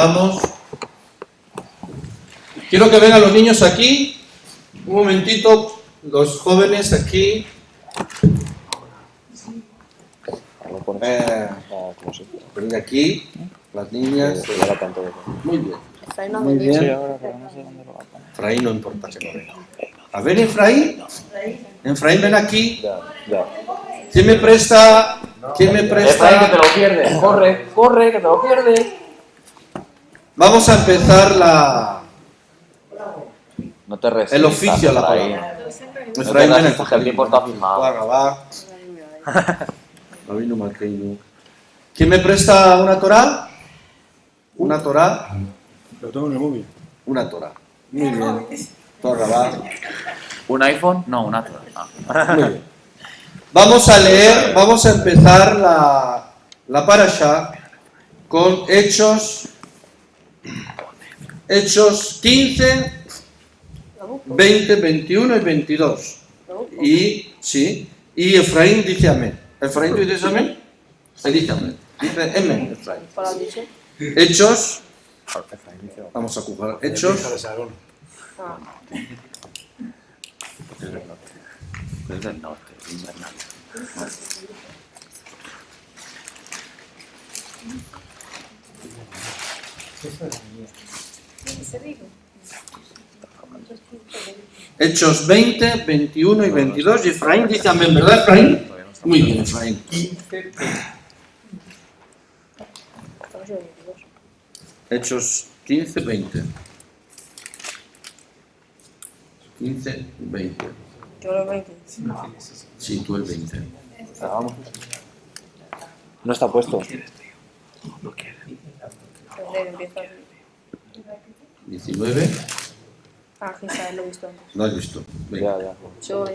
Vamos. Quiero que vengan los niños aquí. Un momentito, los jóvenes aquí. Venga aquí, las niñas. Muy bien. Muy bien. Efraín no importa que no venga. A ver, Efraín. Efraín, ven aquí. ¿Quién me presta? Efraín, que te lo pierdes. Corre, corre, que te lo pierdes. Vamos a empezar No te resistas, el oficio a la Efraín. palabra. No Efraín, te ven resistas, que el tiempo está filmado. Va. ¿Quién me presta una Torá? ¿Una Torá? Lo tengo en el móvil. Una Torá. Muy bien. Torá, va. ¿Un iPhone? No, un Atlas. Muy bien. Vamos a leer, vamos a empezar la parasha con Hechos 15, 20, 21 y 22. Y Efraín dice amén. ¿Efraín dice amén? Se dice amén. Dice amén, Efraín. Hechos. Vamos a jugar. Hechos. Es del norte, invernal. Hechos 20, 21 y 22. Y Efraín dice amén, ¿verdad, Efraín? Muy bien, Efraín. Hechos 15, 20. 15, 20. Yo lo 20. Sí, tú el 20. No está puesto. Empieza. 19. Aquí está, lo he visto antes. Lo has visto. Venga. Ya. Yo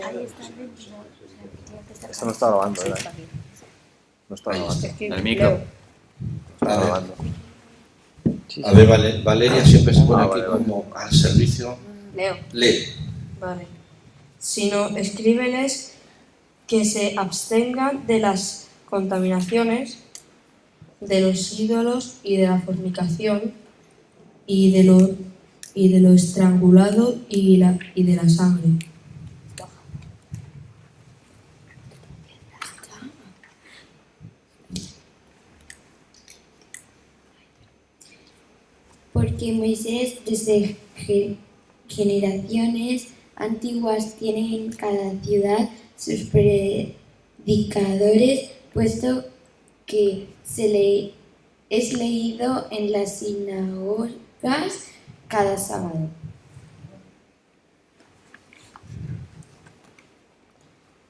Esto no está grabando, ¿verdad? No está grabando. El micro. Está grabando. A ver, Valeria siempre se pone aquí como al servicio. Leo. Lee. Vale. Sino escríbeles que se abstengan de las contaminaciones, de los ídolos y de la fornicación y de lo estrangulado y de la sangre. Porque Moisés desde generaciones antiguas tiene en cada ciudad sus predicadores, puesto que es leído en las sinagogas cada sábado.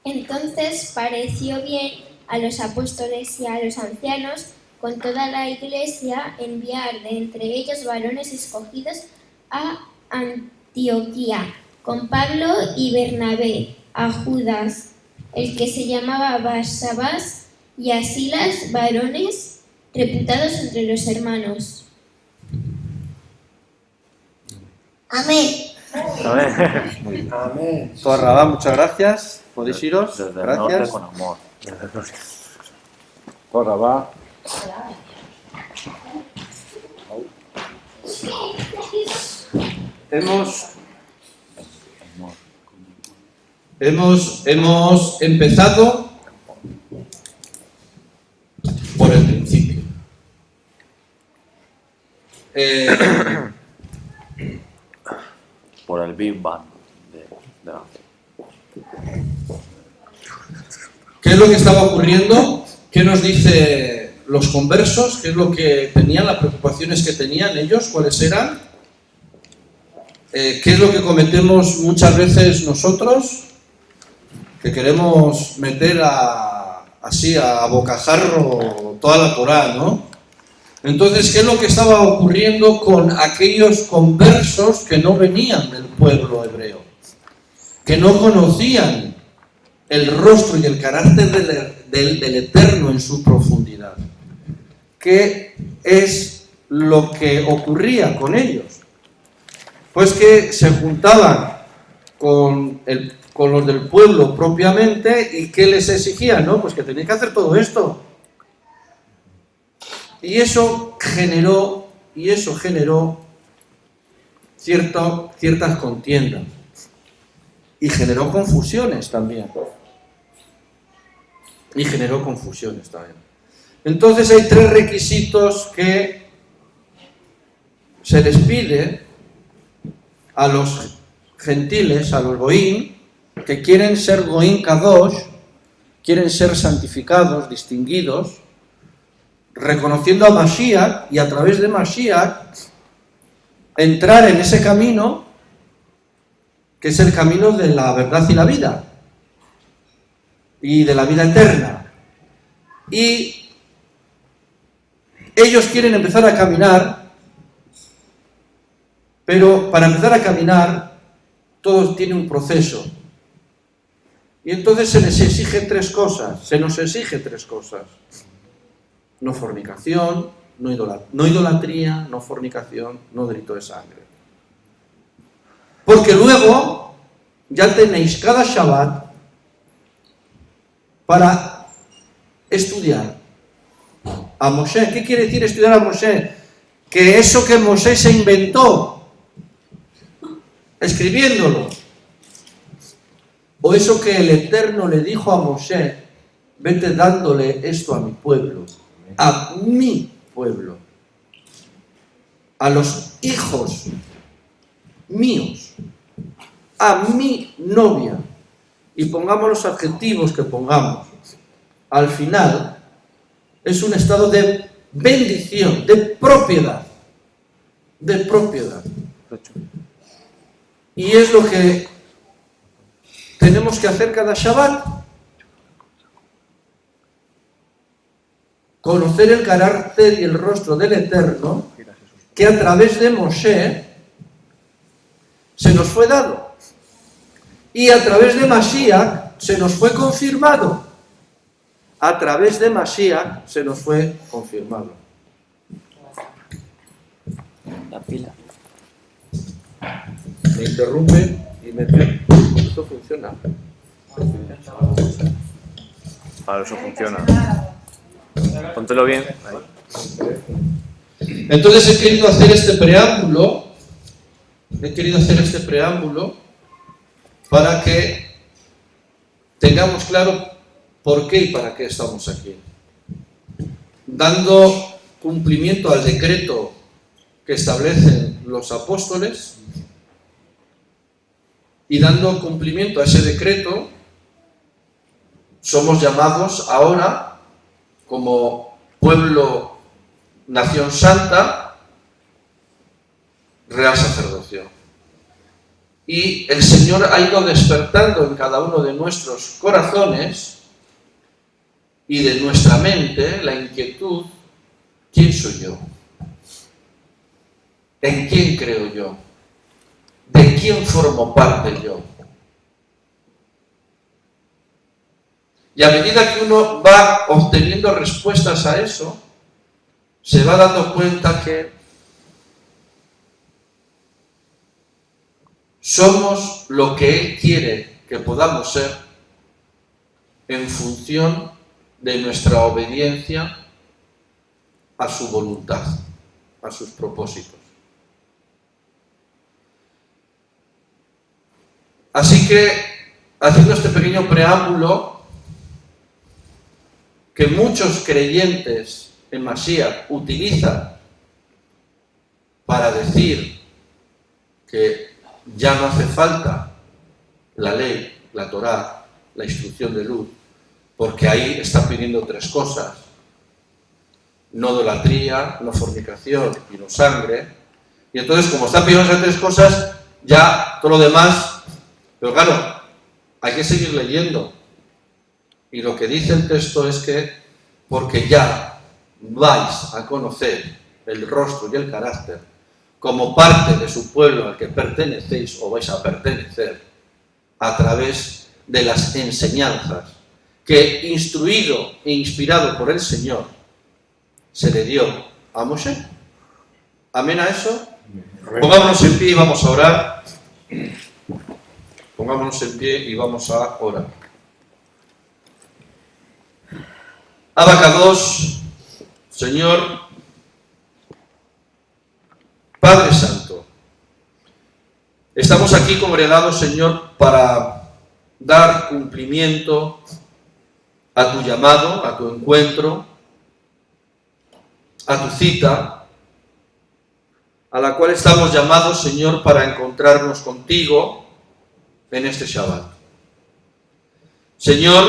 Entonces pareció bien a los apóstoles y a los ancianos con toda la iglesia enviar de entre ellos varones escogidos a Antioquía, con Pablo y Bernabé, a Judas, el que se llamaba Barsabás, y a Silas, varones reputados entre los hermanos. Amén. Amén. Torrabá, muchas gracias. ¿Podéis iros? Desde el norte Gracias. con amor. Torrabá. Hemos empezado por el principio. Por el Big Bang de la... ¿Qué es lo que estaba ocurriendo? ¿Qué nos dice los conversos? ¿Qué es lo que tenían, las preocupaciones que tenían ellos? ¿Cuáles eran? ¿Qué es lo que cometemos muchas veces nosotros? Que queremos meter así a bocajarro toda la Torá, ¿no? Entonces, ¿qué es lo que estaba ocurriendo con aquellos conversos que no venían del pueblo hebreo? Que no conocían el rostro y el carácter del Eterno en su profundidad. ¿Qué es lo que ocurría con ellos? Pues que se juntaban con los del pueblo propiamente, y ¿qué les exigían? ¿No? Pues que tenían que hacer todo esto. Y eso generó y eso generó ciertas contiendas y generó confusiones también. Entonces hay 3 requisitos que se les pide a los gentiles, a los goín, que quieren ser goín kadosh, quieren ser santificados, distinguidos, reconociendo a Mashiach y a través de Mashiach entrar en ese camino que es el camino de la verdad y la vida y de la vida eterna. Y ellos quieren empezar a caminar, pero para empezar a caminar todo tiene un proceso. Y entonces se les exige 3 cosas, se nos exige 3 cosas. No fornicación, no idolatría, no fornicación, no delito de sangre. Porque luego ya tenéis cada Shabbat para estudiar a Moshe. ¿Qué quiere decir estudiar a Moshe? Que eso que Moshe se inventó, escribiéndolo, o eso que el Eterno le dijo a Moshe, vete dándole esto a mi pueblo, a mi pueblo, a los hijos míos, a mi novia, y pongamos los adjetivos que pongamos, al final es un estado de bendición, de propiedad, y es lo que tenemos que hacer cada Shabbat, conocer el carácter y el rostro del Eterno, que a través de Moshe se nos fue dado, y a través de Mashiach se nos fue confirmado. A través de Mashiach se nos fue confirmado. La pila. Me interrumpe y me dice, esto funciona. Ahora eso funciona. Póntelo bien. Entonces he querido hacer este preámbulo para que tengamos claro por qué y para qué estamos aquí. Dando cumplimiento al decreto que establecen los apóstoles y dando cumplimiento a ese decreto, somos llamados ahora como pueblo, nación santa, real sacerdocio. Y el Señor ha ido despertando en cada uno de nuestros corazones y de nuestra mente la inquietud: ¿quién soy yo? ¿En quién creo yo? ¿De quién formo parte yo? Y a medida que uno va obteniendo respuestas a eso, se va dando cuenta que somos lo que Él quiere que podamos ser en función de nuestra obediencia a su voluntad, a sus propósitos. Así que, haciendo este pequeño preámbulo, que muchos creyentes en Mashiach utilizan para decir que ya no hace falta la ley, la Torá, la instrucción de luz, porque ahí está pidiendo 3 cosas: no idolatría, no fornicación y no sangre. Y entonces, como está pidiendo esas 3 cosas, ya todo lo demás. Pero claro, hay que seguir leyendo. Y lo que dice el texto es que, porque ya vais a conocer el rostro y el carácter como parte de su pueblo al que pertenecéis o vais a pertenecer, a través de las enseñanzas que, instruido e inspirado por el Señor, se le dio a Moshe. ¿Amén a eso? Pongámonos en pie y vamos a orar. Pongámonos en pie y vamos a orar. Abacados, Señor, Padre Santo, estamos aquí congregados, Señor, para dar cumplimiento a tu llamado, a tu encuentro, a tu cita, a la cual estamos llamados, Señor, para encontrarnos contigo en este Shabbat. Señor,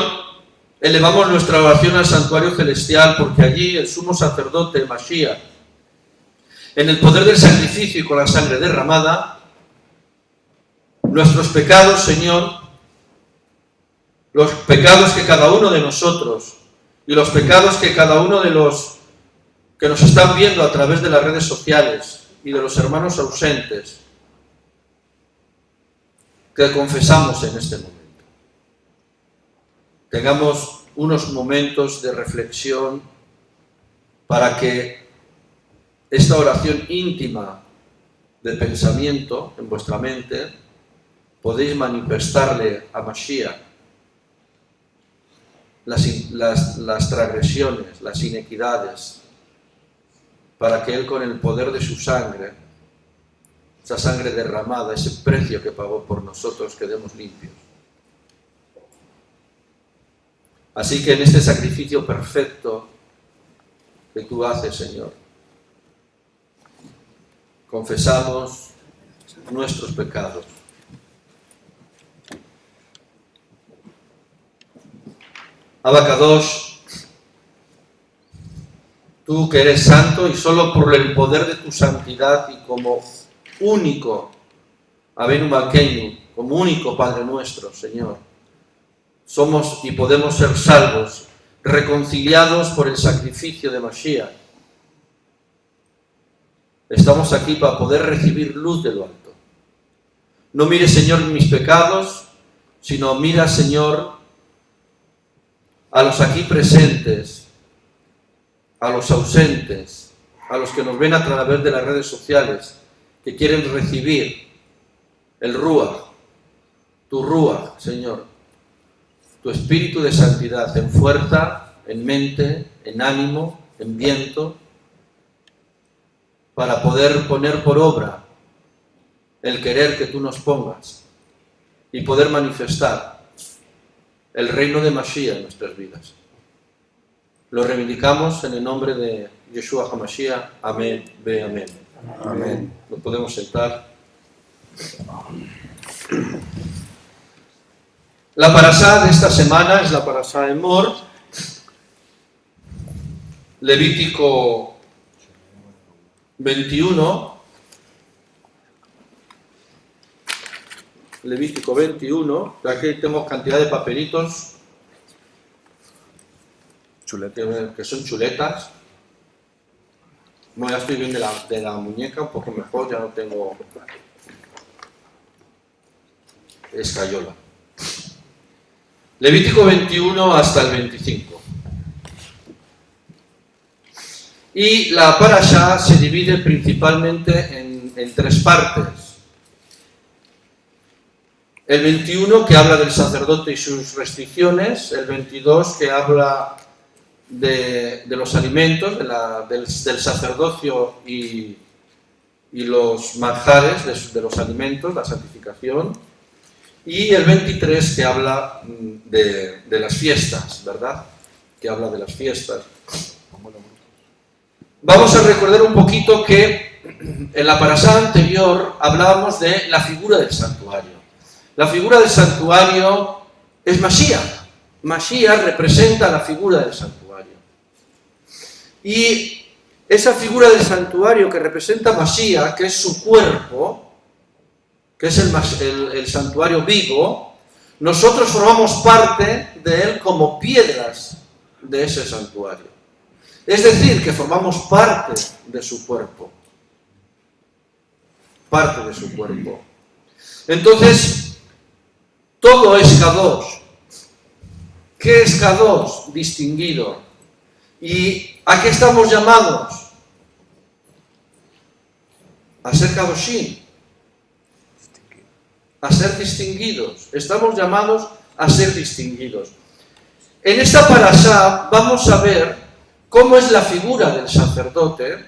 elevamos nuestra oración al santuario celestial, porque allí el sumo sacerdote, Mashiach, en el poder del sacrificio y con la sangre derramada, nuestros pecados, Señor, los pecados que cada uno de nosotros y los pecados que cada uno de los que nos están viendo a través de las redes sociales y de los hermanos ausentes, que confesamos en este momento. Tengamos unos momentos de reflexión para que esta oración íntima de pensamiento en vuestra mente podéis manifestarle a Mashiach las transgresiones, las inequidades, para que Él, con el poder de su sangre, esa sangre derramada, ese precio que pagó por nosotros, quedemos limpios. Así que en este sacrificio perfecto que tú haces, Señor, confesamos nuestros pecados. Abacadosh, tú que eres santo y solo por el poder de tu santidad y como único Avenu Malkeinu, como único Padre nuestro, Señor, somos y podemos ser salvos, reconciliados por el sacrificio de Mashiach. Estamos aquí para poder recibir luz de lo alto. No mire, Señor, mis pecados, sino mira, Señor, a los aquí presentes, a los ausentes, a los que nos ven a través de las redes sociales, que quieren recibir el Ruach, tu Ruach, Señor, tu espíritu de santidad en fuerza, en mente, en ánimo, en viento, para poder poner por obra el querer que tú nos pongas y poder manifestar el reino de Mashiach en nuestras vidas. Lo reivindicamos en el nombre de Yeshua HaMashiach. Amén, ve amén. Amén. Nos podemos sentar. La parashá de esta semana es la parashá de Emor, Levítico 21. Levítico 21, aquí tenemos cantidad de papelitos que son chuletas. Bueno, ya estoy bien de la muñeca, un poco mejor, ya no tengo escayola. Levítico 21 hasta el 25. Y la parashá se divide principalmente en tres partes. El 21, que habla del sacerdote y sus restricciones. El 22, que habla de los alimentos, del sacerdocio y los manjares de los alimentos, la santificación. Y el 23, que habla de las fiestas, ¿verdad? Que habla de las fiestas. Vamos a recordar un poquito que en la parashá anterior hablábamos de la figura del santuario. La figura del santuario es Mashiach. Mashiach representa la figura del santuario. Y esa figura del santuario que representa Mashiach, que es su cuerpo, que es el santuario vivo, nosotros formamos parte de él como piedras de ese santuario. Es decir, que formamos parte de su cuerpo. Parte de su cuerpo. Entonces, todo es Kadosh. ¿Qué es Kadosh? Distinguido. ¿Y a qué estamos llamados? A ser Kadoshim. A ser distinguidos. Estamos llamados a ser distinguidos. En esta parashá vamos a ver cómo es la figura del sacerdote,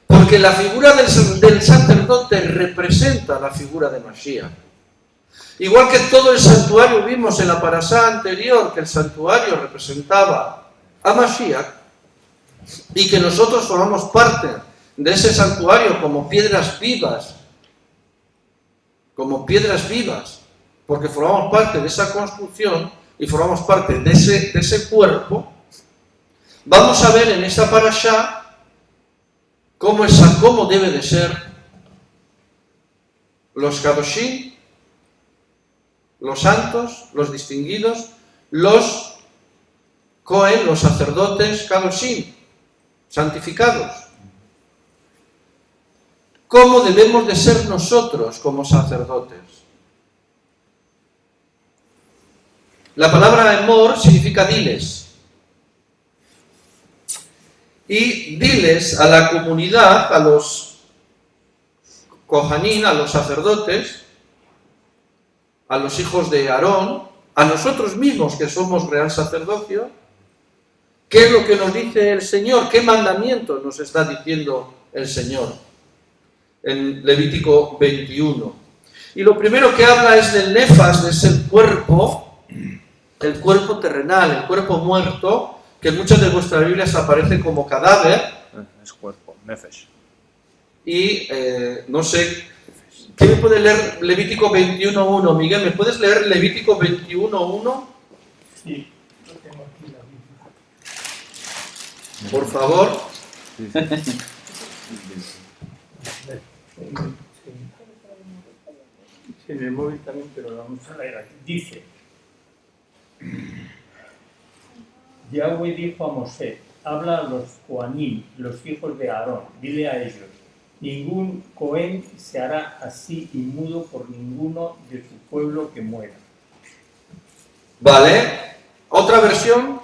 Porque la figura del sacerdote representa la figura de Mashiach. Igual que todo el santuario vimos en la parashá anterior, que el santuario representaba a Mashiach, y que nosotros formamos parte de ese santuario como piedras vivas, porque formamos parte de esa construcción y formamos parte de ese cuerpo. Vamos a ver en esta parashá cómo debe de ser los Kadoshim, los santos, los distinguidos, los Cohen, los sacerdotes Kadoshim, santificados. ¿Cómo debemos de ser nosotros como sacerdotes? La palabra emor significa diles. Y diles a la comunidad, a los Kohanim, a los sacerdotes, a los hijos de Aarón, a nosotros mismos que somos real sacerdocio, ¿qué es lo que nos dice el Señor? ¿Qué mandamiento nos está diciendo el Señor? En Levítico 21. Y lo primero que habla es del nefas, es el cuerpo terrenal, el cuerpo muerto, que en muchas de vuestras Biblias aparece como cadáver. Es cuerpo, nefesh. Y no sé, ¿quién me puede leer Levítico 21.1? Miguel, ¿me puedes leer Levítico 21.1? Sí, lo tengo aquí la Biblia. Por favor. Sí, en el móvil también, pero vamos a leer aquí. Dice: Yahweh dijo a Mosé: habla a los Coanim, los hijos de Aarón, dile a ellos: ningún Cohen se hará así inmudo por ninguno de su pueblo que muera. Vale. Otra versión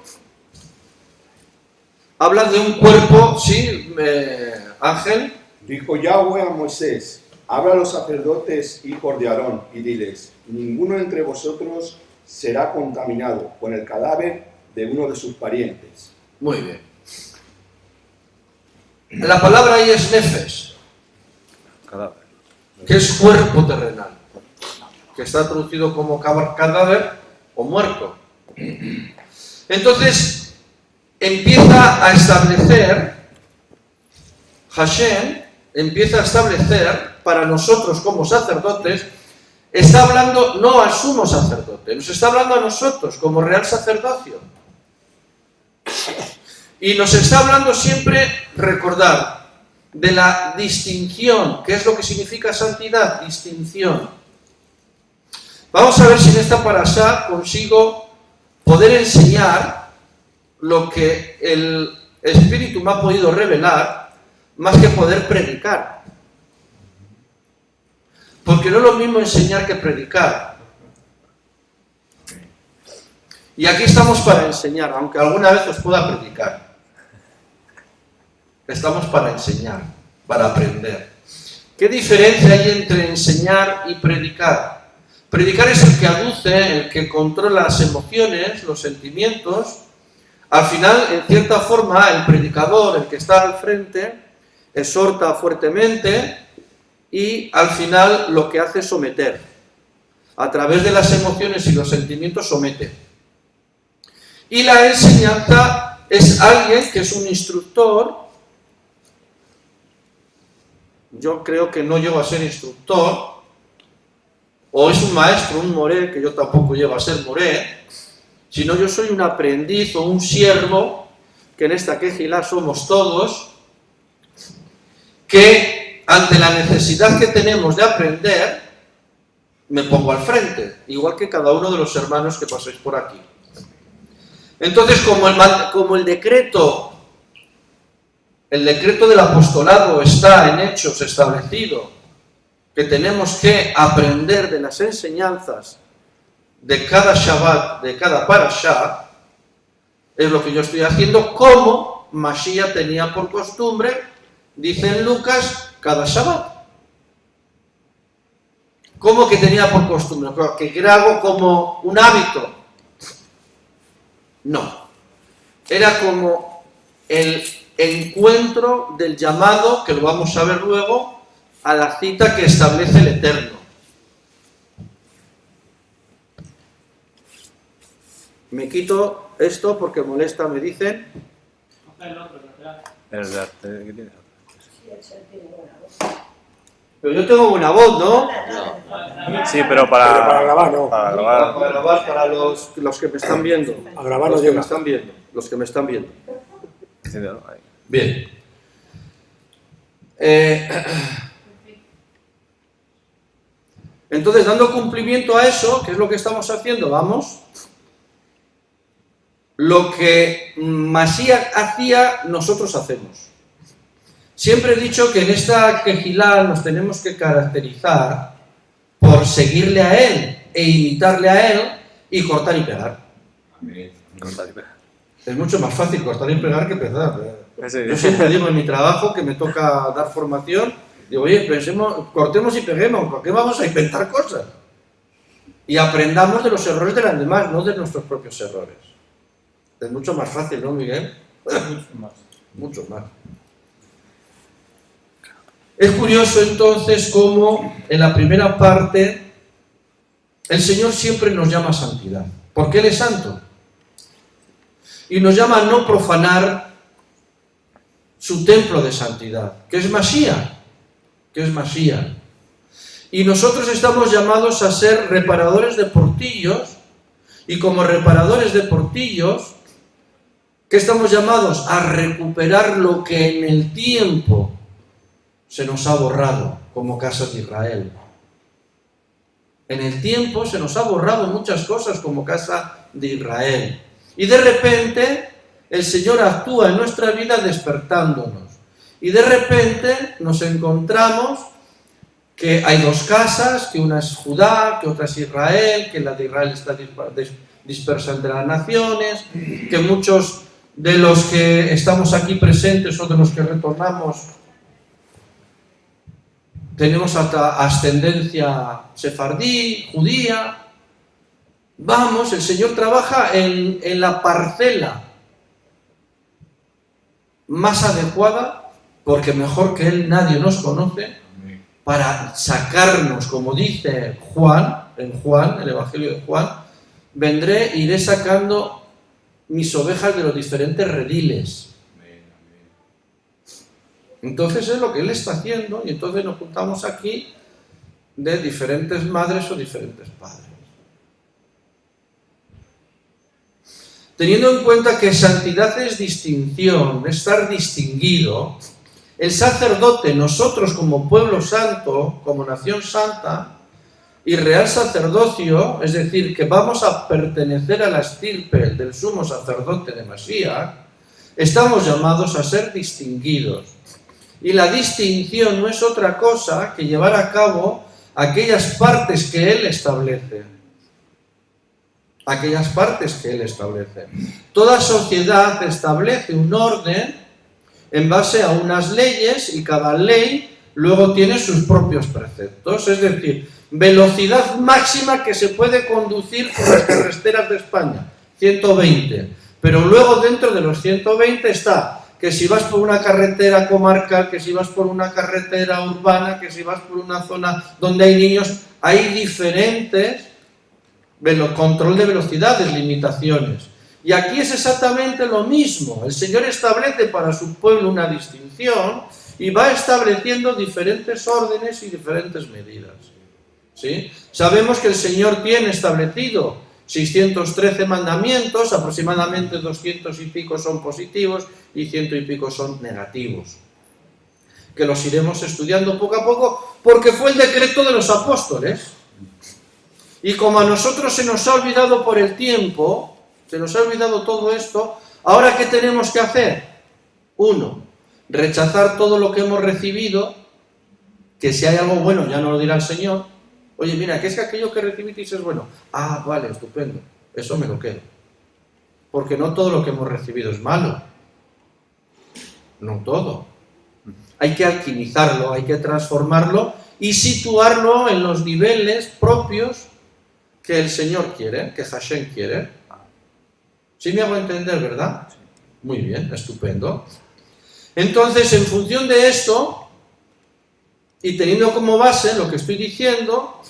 habla de un cuerpo, ¿sí? Ángel. Dijo Yahweh a Moisés: habla a los sacerdotes hijos de Aarón y diles: ninguno entre vosotros será contaminado con el cadáver de uno de sus parientes. Muy bien. La palabra ahí es nefesh, Cadáver. que es cuerpo terrenal, que está traducido como cadáver o muerto. Entonces, empieza a establecer, Hashem empieza a establecer para nosotros como sacerdotes, está hablando no al sumo sacerdote, nos está hablando a nosotros como real sacerdocio. Y nos está hablando siempre, recordar, de la distinción. ¿Qué es lo que significa santidad? Distinción. Vamos a ver si en esta parashá consigo poder enseñar lo que el Espíritu me ha podido revelar, más que poder predicar. Porque no es lo mismo enseñar que predicar. Y aquí estamos para enseñar, aunque alguna vez os pueda predicar. Estamos para enseñar, para aprender. ¿Qué diferencia hay entre enseñar y predicar? Predicar es el que aduce, el que controla las emociones, los sentimientos. Al final, en cierta forma, el predicador, el que está al frente, exhorta fuertemente y al final lo que hace es someter. A través de las emociones y los sentimientos somete. Y la enseñanza es alguien que es un instructor. Yo creo que no llego a ser instructor, o es un maestro, un moré, que yo tampoco llego a ser moré, sino yo soy un aprendiz o un siervo, que en esta quejilá somos todos, que ante la necesidad que tenemos de aprender, me pongo al frente, igual que cada uno de los hermanos que paséis por aquí. Entonces, como el decreto del apostolado está en Hechos establecido, que tenemos que aprender de las enseñanzas de cada Shabbat, de cada parashá, es lo que yo estoy haciendo, como Mashiach tenía por costumbre, dice en Lucas, cada Shabbat. ¿Cómo que tenía por costumbre? ¿Que era algo como un hábito? No. Era como encuentro del llamado, que lo vamos a ver luego, a la cita que establece el Eterno. Me quito esto porque molesta, me dicen. Pero yo tengo buena voz, ¿no? Sí, pero para grabar no. Para grabar. Para grabar, para los que me están viendo. A grabar no los que llega. me están viendo. Los que me están viendo. Ahí. Bien. Entonces, dando cumplimiento a eso, ¿qué es lo que estamos haciendo? Vamos. Lo que Masías hacía, nosotros hacemos. Siempre he dicho que en esta quejilá nos tenemos que caracterizar por seguirle a él e imitarle a él y cortar y pegar. Es mucho más fácil cortar y pegar que pegar. Yo siempre digo en mi trabajo que me toca dar formación, digo, oye, cortemos y peguemos, ¿por qué vamos a inventar cosas? Y aprendamos de los errores de los demás, no de nuestros propios errores. Es mucho más fácil, ¿no, Miguel? Mucho más. Mucho más. Es curioso entonces cómo en la primera parte el Señor siempre nos llama a santidad, porque Él es santo. Y nos llama a no profanar su templo de santidad, que es Masías, Y nosotros estamos llamados a ser reparadores de portillos, y como reparadores de portillos, ¿qué estamos llamados? A recuperar lo que en el tiempo se nos ha borrado como casa de Israel. En el tiempo se nos ha borrado muchas cosas como casa de Israel. Y de repente el Señor actúa en nuestra vida despertándonos. Y de repente nos encontramos que hay dos casas, que una es Judá, que otra es Israel, que la de Israel está dispersa entre las naciones, que muchos de los que estamos aquí presentes o de los que retornamos tenemos hasta ascendencia sefardí, judía. Vamos, el Señor trabaja en la parcela más adecuada, porque mejor que Él nadie nos conoce, para sacarnos, como dice Juan, el Evangelio de Juan, vendré, iré sacando mis ovejas de los diferentes rediles. Entonces es lo que Él está haciendo, y entonces nos juntamos aquí de diferentes madres o diferentes padres. Teniendo en cuenta que santidad es distinción, estar distinguido, el sacerdote, nosotros como pueblo santo, como nación santa y real sacerdocio, es decir, que vamos a pertenecer a la estirpe del sumo sacerdote de Masías, estamos llamados a ser distinguidos. Y la distinción no es otra cosa que llevar a cabo aquellas partes que Él establece. Aquellas partes que Él establece. Toda sociedad establece un orden en base a unas leyes, y cada ley luego tiene sus propios preceptos. Es decir, velocidad máxima que se puede conducir por las carreteras de España, 120. Pero luego dentro de los 120 está que si vas por una carretera comarcal, que si vas por una carretera urbana, que si vas por una zona donde hay niños, hay diferentes control de velocidades, limitaciones. Y aquí es exactamente lo mismo. El Señor establece para su pueblo una distinción y va estableciendo diferentes órdenes y diferentes medidas. ¿Sí? Sabemos que el Señor tiene establecido 613 mandamientos, aproximadamente 200 y pico son positivos y 100 y pico son negativos, que los iremos estudiando poco a poco, porque fue el decreto de los apóstoles. Y como a nosotros se nos ha olvidado por el tiempo, se nos ha olvidado todo esto, ¿ahora qué tenemos que hacer? 1, rechazar todo lo que hemos recibido, que si hay algo bueno ya nos lo dirá el Señor. Oye, mira, que es que aquello que recibisteis es bueno. Ah, vale, estupendo, eso me lo quedo. Porque no todo lo que hemos recibido es malo. No todo. Hay que alquimizarlo, hay que transformarlo y situarlo en los niveles propios que el Señor quiere, que Hashem quiere. ¿Sí me hago entender, verdad? Muy bien, estupendo. Entonces, en función de esto, y teniendo como base lo que estoy diciendo,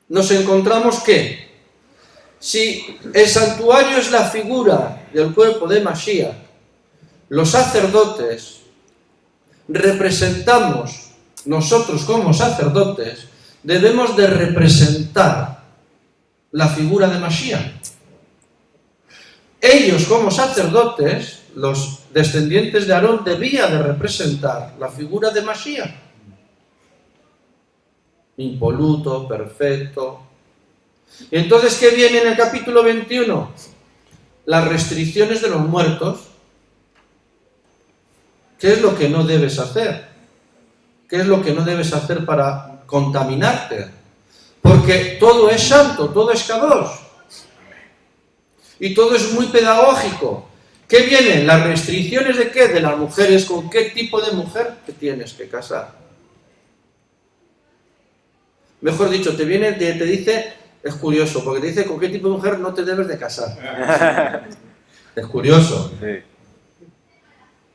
nos encontramos que si el santuario es la figura del cuerpo de Mashiach, los sacerdotes representamos, nosotros como sacerdotes, debemos de representar la figura de Mashiach. Ellos como sacerdotes, los descendientes de Aarón, debían de representar la figura de Mashiach. Impoluto, perfecto. Y entonces, ¿qué viene en el capítulo 21? Las restricciones de los muertos. ¿Qué es lo que no debes hacer? ¿Qué es lo que no debes hacer para contaminarte? Porque todo es santo, todo es kadosh. Y todo es muy pedagógico. ¿Qué vienen? ¿Las restricciones de qué? De las mujeres. ¿Con qué tipo de mujer te tienes que casar? Mejor dicho, te dice, es curioso, porque te dice con qué tipo de mujer no te debes de casar. Es curioso. Sí.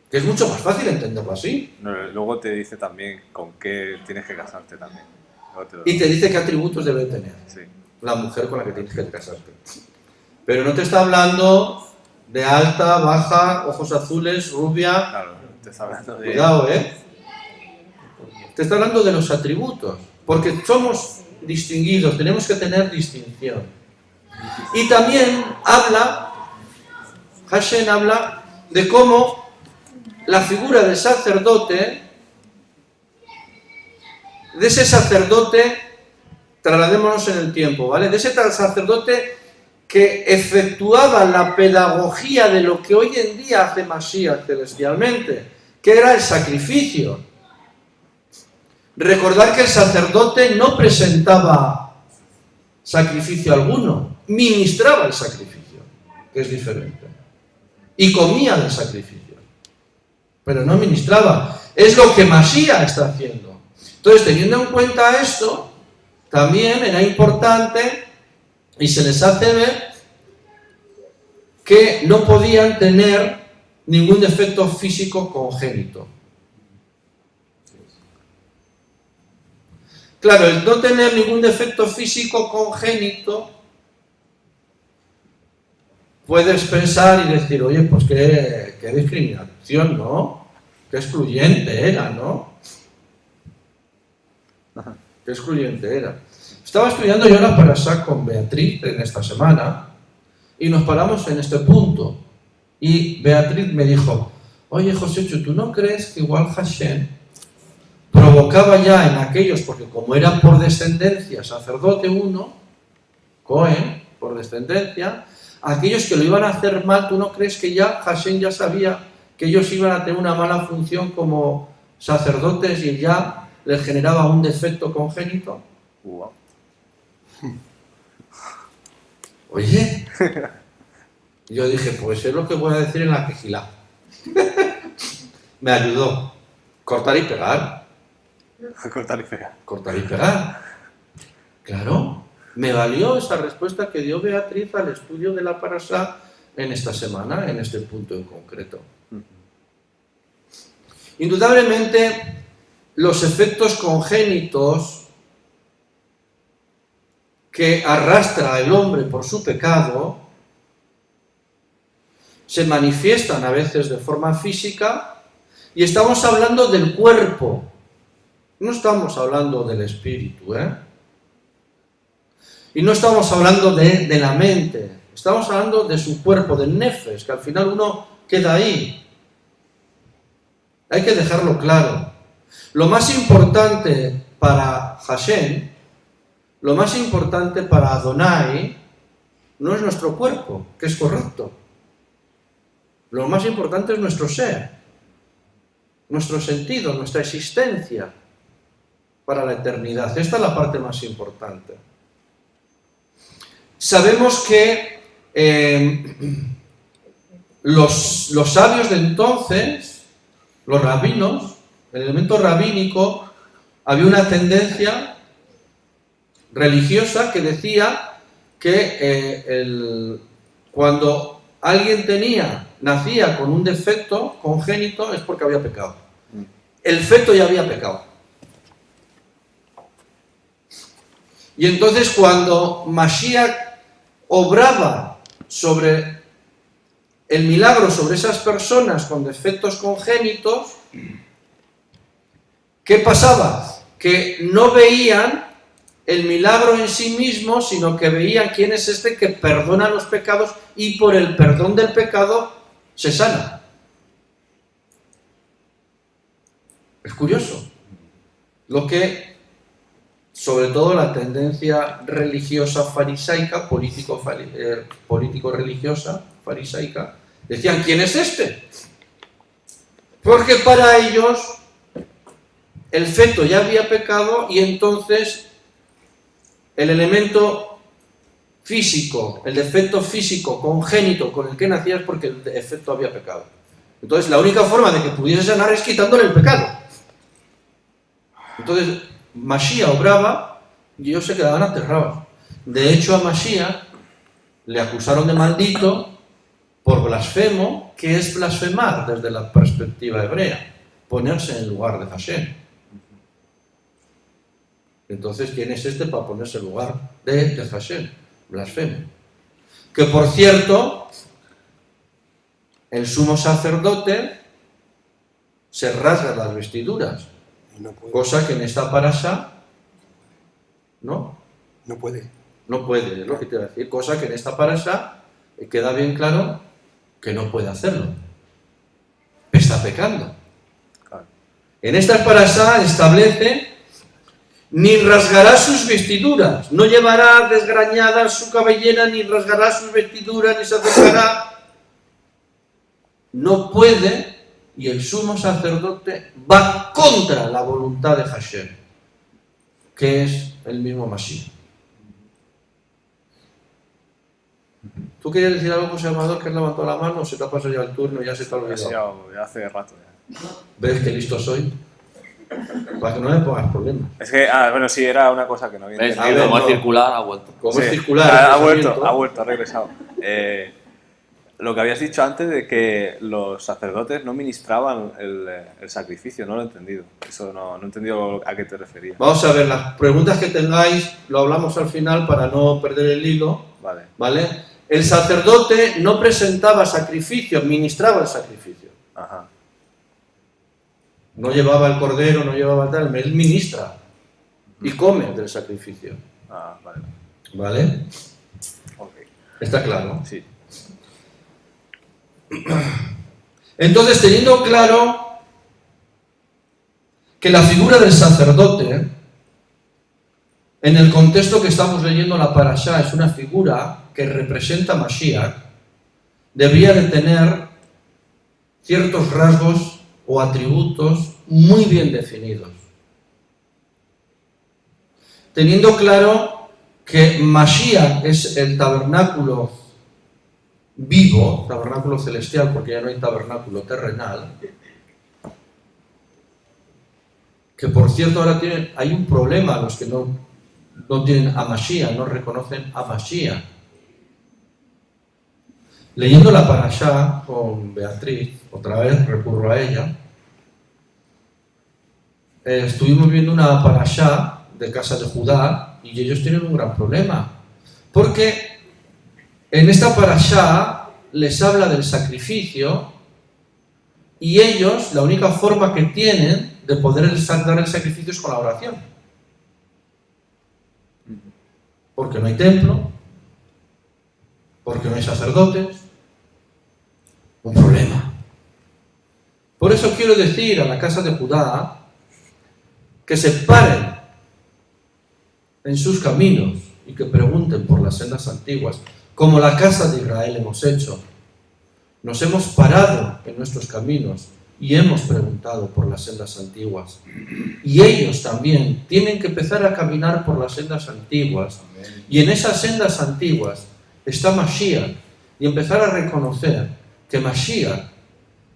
Que es mucho más fácil entenderlo así. No, luego te dice también con qué tienes que casarte también. Y te dice qué atributos debe tener sí. la mujer con la que tienes que casarte. Pero no te está hablando de alta, baja, ojos azules, rubia. Claro, te está hablando de... Cuidado, te está hablando de los atributos. Porque somos distinguidos, tenemos que tener distinción. Y también Hashem habla de cómo la figura del sacerdote, de ese sacerdote, trasladémonos en el tiempo, ¿vale? De ese tal sacerdote que efectuaba la pedagogía de lo que hoy en día hace Mashiach celestialmente, que era el sacrificio. Recordar que el sacerdote no presentaba sacrificio alguno, ministraba el sacrificio, que es diferente, y comía del sacrificio, pero no ministraba. Es lo que Mashiach está haciendo. Entonces, teniendo en cuenta esto, también era importante y se les hace ver que no podían tener ningún defecto físico congénito. Claro, el no tener ningún defecto físico congénito, puedes pensar y decir, oye, pues qué discriminación, ¿no? Qué excluyente era, ¿no? Qué excluyente era. Estaba estudiando yo la parashá con Beatriz en esta semana y nos paramos en este punto. Y Beatriz me dijo, oye, Josécho, ¿tú no crees que igual Hashem provocaba ya en aquellos, porque como eran por descendencia, sacerdote uno, Cohen, por descendencia, aquellos que lo iban a hacer mal, ¿tú no crees que ya Hashem ya sabía que ellos iban a tener una mala función como sacerdotes y ya les generaba un defecto congénito? Wow. Oye, yo dije, pues es lo que voy a decir en la quejilá. Me ayudó. Cortar y pegar. Cortar y pegar. Cortar y pegar. Claro, me valió esa respuesta que dio Beatriz al estudio de la parashá en esta semana, en este punto en concreto. Indudablemente, los efectos congénitos que arrastra el hombre por su pecado se manifiestan a veces de forma física y estamos hablando del cuerpo. No estamos hablando del espíritu, Y no estamos hablando de la mente. Estamos hablando de su cuerpo, del nefesh, que al final uno queda ahí. Hay que dejarlo claro. Lo más importante para Hashem, lo más importante para Adonai, no es nuestro cuerpo, que es correcto. Lo más importante es nuestro ser, nuestro sentido, nuestra existencia para la eternidad. Esta es la parte más importante. Sabemos que los sabios de entonces, los rabinos, el elemento rabínico, había una tendencia religiosa que decía que cuando alguien nacía con un defecto congénito, es porque había pecado. El feto ya había pecado. Y entonces cuando Mashiach obraba sobre el milagro sobre esas personas con defectos congénitos, ¿qué pasaba? Que no veían el milagro en sí mismo, sino que veían quién es este que perdona los pecados y por el perdón del pecado se sana. Es curioso. Lo que, sobre todo la tendencia religiosa farisaica, político-religiosa farisaica, decían, ¿quién es este? Porque para ellos el feto ya había pecado y entonces el elemento físico, el defecto físico congénito con el que nacía es porque el defecto había pecado. Entonces la única forma de que pudiese sanar es quitándole el pecado. Entonces Mashiach obraba y ellos se quedaban aterrados. De hecho a Mashiach le acusaron de maldito por blasfemo, que es blasfemar desde la perspectiva hebrea, ponerse en el lugar de Hashem. Entonces, ¿quién es este para ponerse en lugar de Hashem? Blasfemo. Que por cierto, el sumo sacerdote se rasga las vestiduras, cosa que en esta parasha no puede, es lo que te iba a decir, cosa que en esta parasha queda bien claro que no puede hacerlo. Está pecando. En esta parasha establece: ni rasgará sus vestiduras, no llevará desgrañada su cabellera, ni rasgará sus vestiduras, ni se acercará. No puede, y el sumo sacerdote va contra la voluntad de Hashem, que es el mismo Mashiach. ¿Tú querías decir algo, José Amador, que has levantado la mano, o se te ha pasado ya el turno y ya se te ha olvidado? Ya hace rato. Ya. ¿Ves qué listo soy? Para que no me pongas problemas. Es que, bueno, sí, era una cosa que no había entendido. Como es circular, ha vuelto. Como sí, es circular, ha vuelto, ha regresado. Lo que habías dicho antes de que los sacerdotes no ministraban el sacrificio, no lo he entendido. Eso no he entendido a qué te referías. Vamos a ver, las preguntas que tengáis lo hablamos al final para no perder el hilo. ¿Vale? El sacerdote no presentaba sacrificio, ministraba el sacrificio. Ajá. No llevaba el cordero, no llevaba tal, él ministra y come del sacrificio. Ah, vale. ¿Vale? Okay. ¿Está claro? Sí. Entonces, teniendo claro que la figura del sacerdote, en el contexto que estamos leyendo la parashá, es una figura que representa a Mashiach, debería de tener ciertos rasgos o atributos muy bien definidos. Teniendo claro que Mashiach es el tabernáculo vivo, tabernáculo celestial, porque ya no hay tabernáculo terrenal, que por cierto ahora hay un problema los que no tienen a Mashiach, no reconocen a Mashiach. Leyendo la parashá con Beatriz, otra vez recurro a ella, estuvimos viendo una parashá de casa de Judá y ellos tienen un gran problema, porque en esta parashá les habla del sacrificio y ellos la única forma que tienen de poder dar el sacrificio es con la oración, porque no hay templo, porque no hay sacerdotes. Un problema. Por eso quiero decir a la casa de Judá que se paren en sus caminos y que pregunten por las sendas antiguas, como la casa de Israel hemos hecho. Nos hemos parado en nuestros caminos y hemos preguntado por las sendas antiguas. Y ellos también tienen que empezar a caminar por las sendas antiguas. Y en esas sendas antiguas está Mashiach, y empezar a reconocer que Mashiach,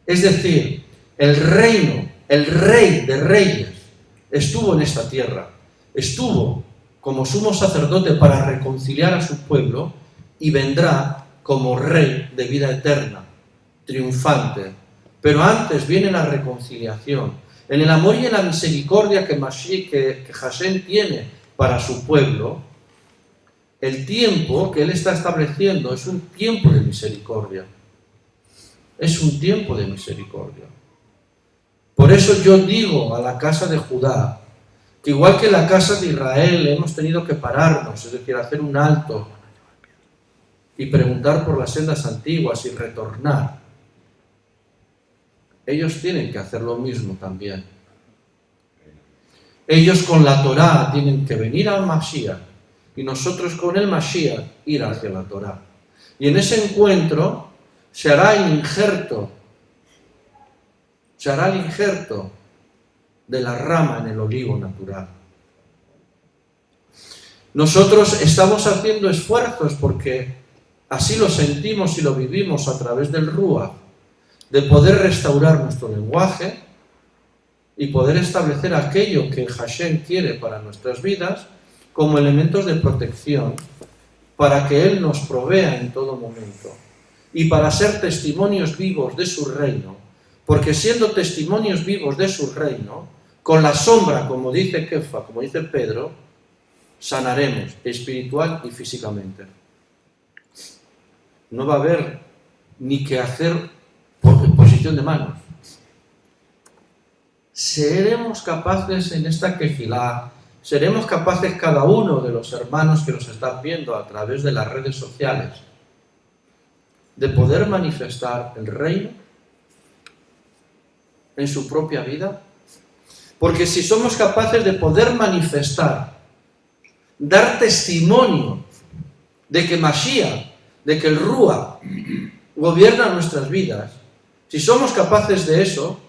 es decir, el reino, el rey de reyes, estuvo en esta tierra, estuvo como sumo sacerdote para reconciliar a su pueblo y vendrá como Rey de vida eterna, triunfante. Pero antes viene la reconciliación, en el amor y en la misericordia que Hashem tiene para su pueblo. El tiempo que Él está estableciendo es un tiempo de misericordia. Es un tiempo de misericordia. Por eso yo digo a la casa de Judá, que igual que la casa de Israel hemos tenido que pararnos, es decir, hacer un alto y preguntar por las sendas antiguas y retornar. Ellos tienen que hacer lo mismo también. Ellos con la Torá tienen que venir al Mashiach y nosotros con el Mashiach ir hacia la Torá. Y en ese encuentro se hará el injerto de la rama en el olivo natural. Nosotros estamos haciendo esfuerzos porque así lo sentimos y lo vivimos a través del Ruach, de poder restaurar nuestro lenguaje y poder establecer aquello que Hashem quiere para nuestras vidas como elementos de protección para que Él nos provea en todo momento y para ser testimonios vivos de su reino, porque siendo testimonios vivos de su reino, con la sombra, como dice Kefa, como dice Pedro, sanaremos espiritual y físicamente. No va a haber ni que hacer posición de manos. Seremos capaces en esta quejilá, seremos capaces cada uno de los hermanos que nos están viendo a través de las redes sociales de poder manifestar el reino en su propia vida. Porque si somos capaces de poder manifestar, dar testimonio de que Mashiach, de que el Ruach gobierna nuestras vidas, si somos capaces de eso,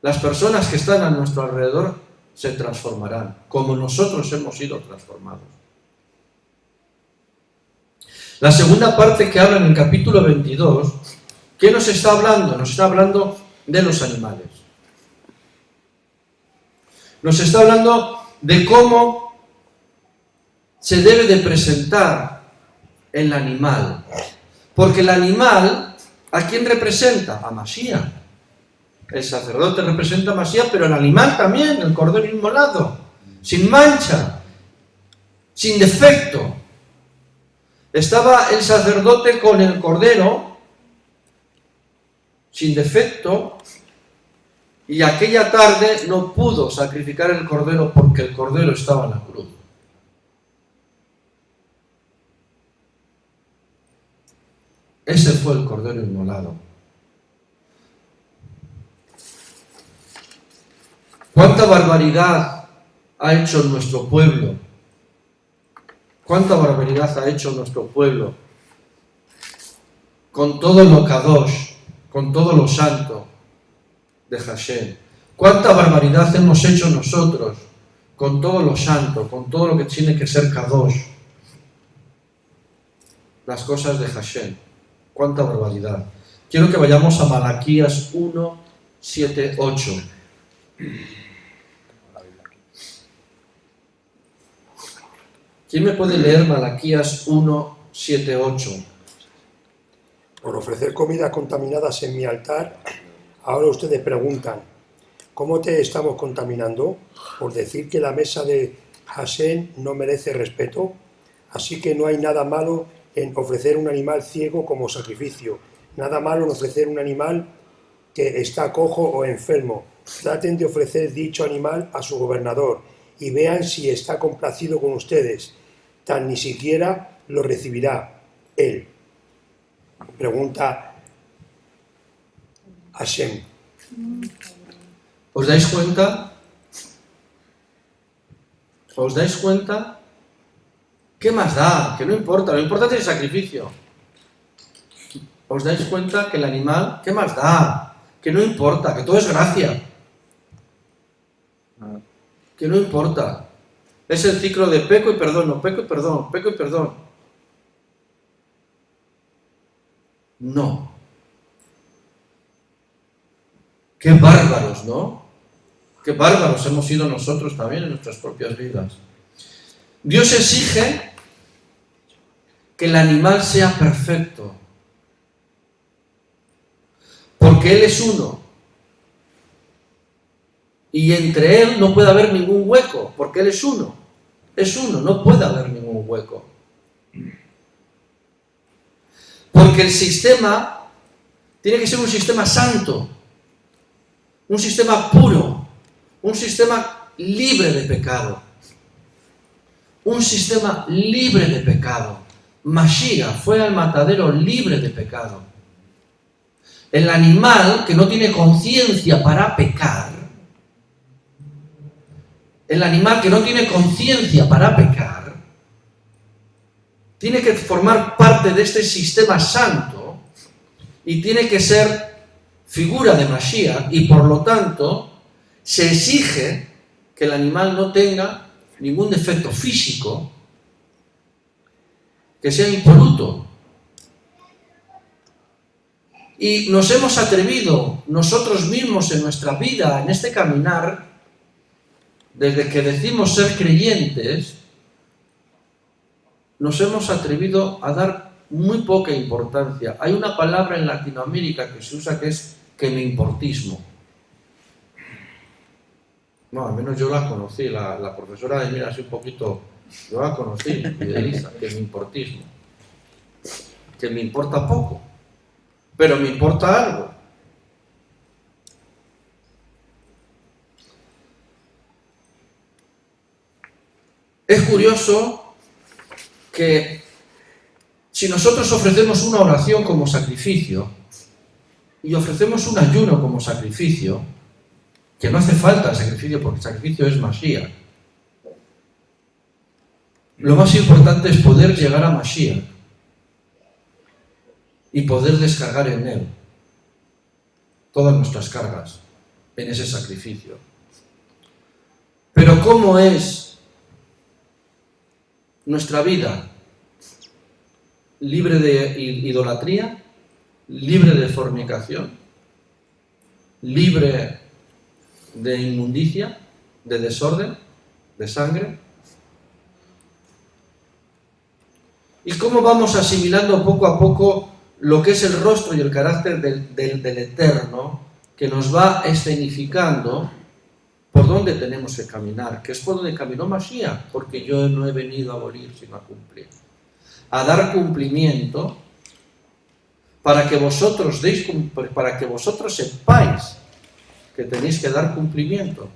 las personas que están a nuestro alrededor se transformarán, como nosotros hemos sido transformados. La segunda parte que habla en el capítulo 22, ¿qué nos está hablando? Nos está hablando de los animales. Nos está hablando de cómo se debe de presentar el animal. Porque el animal, ¿a quién representa? A Mashiach. El sacerdote representa a Mashiach, pero el animal también, el cordero inmolado, sin mancha, sin defecto. Estaba el sacerdote con el cordero, sin defecto, y aquella tarde no pudo sacrificar el cordero porque el cordero estaba en la cruz. Ese fue el cordero inmolado. ¿Cuánta barbaridad ha hecho nuestro pueblo? ¿Cuánta barbaridad ha hecho nuestro pueblo? Con todo lo kadosh, con todo lo santo de Hashem. ¿Cuánta barbaridad hemos hecho nosotros con todo lo santo, con todo lo que tiene que ser kadosh? Las cosas de Hashem. ¿Cuánta barbaridad? Quiero que vayamos a Malaquías 1, 7, 8. ¿Quién me puede leer Malaquías 1, 7, 8? Por ofrecer comidas contaminadas en mi altar, ahora ustedes preguntan, ¿cómo te estamos contaminando? Por decir que la mesa de Hashem no merece respeto. Así que no hay nada malo en ofrecer un animal ciego como sacrificio. Nada malo en ofrecer un animal que está cojo o enfermo. Traten de ofrecer dicho animal a su gobernador y vean si está complacido con ustedes. Tan ni siquiera lo recibirá él. Pregunta Hashem. ¿Os dais cuenta? ¿Os dais cuenta? ¿Qué más da? Que no importa, lo importante es el sacrificio. ¿Os dais cuenta que el animal, qué más da? Que no importa, que todo es gracia. Que no importa. Es el ciclo de peco y perdono, peco y perdón, peco y perdón. No. Qué bárbaros, ¿no? Qué bárbaros hemos sido nosotros también en nuestras propias vidas. Dios exige que el animal sea perfecto, porque Él es uno, y entre Él no puede haber ningún hueco, porque Él es uno, no puede haber ningún hueco. Porque el sistema tiene que ser un sistema santo, un sistema puro, un sistema libre de pecado. Un sistema libre de pecado. Mashiach fue al matadero libre de pecado. El animal que no tiene conciencia para pecar, tiene que formar parte de este sistema santo y tiene que ser figura de Mashiach, y por lo tanto se exige que el animal no tenga ningún defecto físico, que sea impoluto. Y nos hemos atrevido nosotros mismos en nuestra vida, en este caminar, desde que decimos ser creyentes, nos hemos atrevido a dar muy poca importancia. Hay una palabra en Latinoamérica que se usa que es quemeimportismo. No, al menos yo la conocí, la profesora de mira así un poquito, yo la conocí, Elisa, quemeimportismo. Que me importa poco, pero me importa algo. Es curioso que si nosotros ofrecemos una oración como sacrificio y ofrecemos un ayuno como sacrificio, que no hace falta el sacrificio porque el sacrificio es Mashiach, lo más importante es poder llegar a Mashiach y poder descargar en Él todas nuestras cargas en ese sacrificio. Pero ¿cómo es nuestra vida? Libre de idolatría, libre de fornicación, libre de inmundicia, de desorden, de sangre. ¿Y cómo vamos asimilando poco a poco lo que es el rostro y el carácter del Eterno, que nos va escenificando por dónde tenemos que caminar? Que es por donde caminó Mashiach, porque yo no he venido a morir sino a cumplir, a dar cumplimiento, para que vosotros sepáis que tenéis que dar cumplimiento.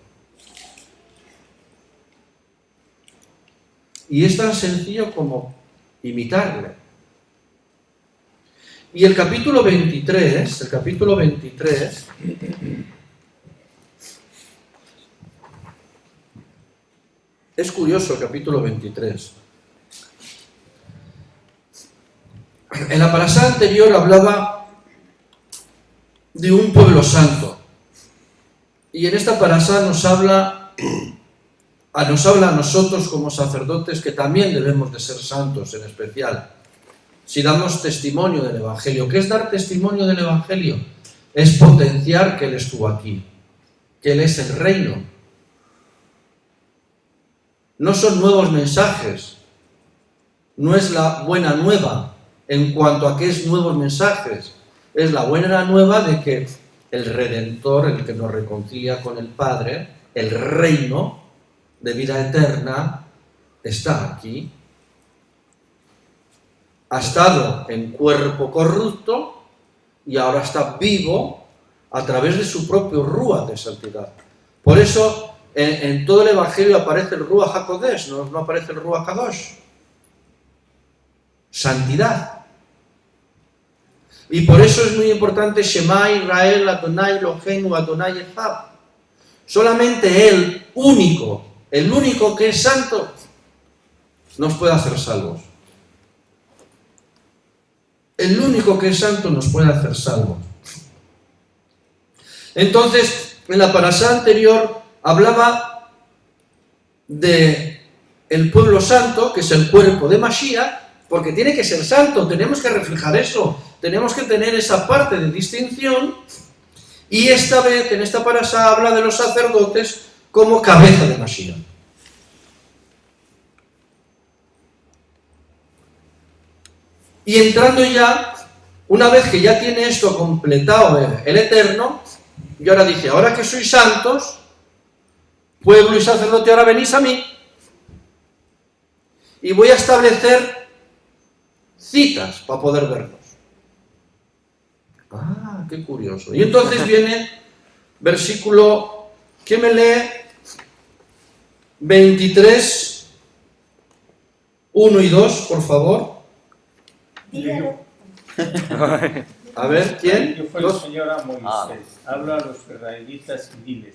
Y es tan sencillo como imitarle. Y el capítulo 23, es curioso el capítulo 23. En la parashá anterior hablaba de un pueblo santo. Y en esta parashá nos habla a nosotros como sacerdotes que también debemos de ser santos, en especial si damos testimonio del Evangelio. ¿Qué es dar testimonio del Evangelio? Es potenciar que Él estuvo aquí, que Él es el reino. No son nuevos mensajes, no es la buena nueva en cuanto a qué es nuevos mensajes, es la buena nueva de que el Redentor, el que nos reconcilia con el Padre, el reino de vida eterna, está aquí. Ha estado en cuerpo corrupto y ahora está vivo a través de su propio Ruach de santidad. Por eso en todo el Evangelio aparece el Ruach HaKodesh, no aparece el Ruach Kadosh. Santidad. Y por eso es muy importante Shema Israel, Adonai Eloheinu, Adonai Echad. Solamente Él, el único que es santo, nos puede hacer salvos. El único que es santo nos puede hacer salvos. Entonces, en la parashá anterior hablaba de el pueblo santo, que es el cuerpo de Mashiach, porque tiene que ser santo, tenemos que reflejar eso, tenemos que tener esa parte de distinción, y esta vez, en esta parashá, habla de los sacerdotes como cabeza de Mashiach. Y entrando ya, una vez que ya tiene esto completado el Eterno, y ahora dice, ahora que sois santos, pueblo y sacerdote, ahora venís a mí, y voy a establecer citas para poder verlos. Ah, qué curioso. Y entonces viene versículo, ¿quién me lee? 23, 1 y 2, por favor. Dígalo. A ver, ¿quién? Yo fue el Señor a Moisés. Habla a los israelitas y diles,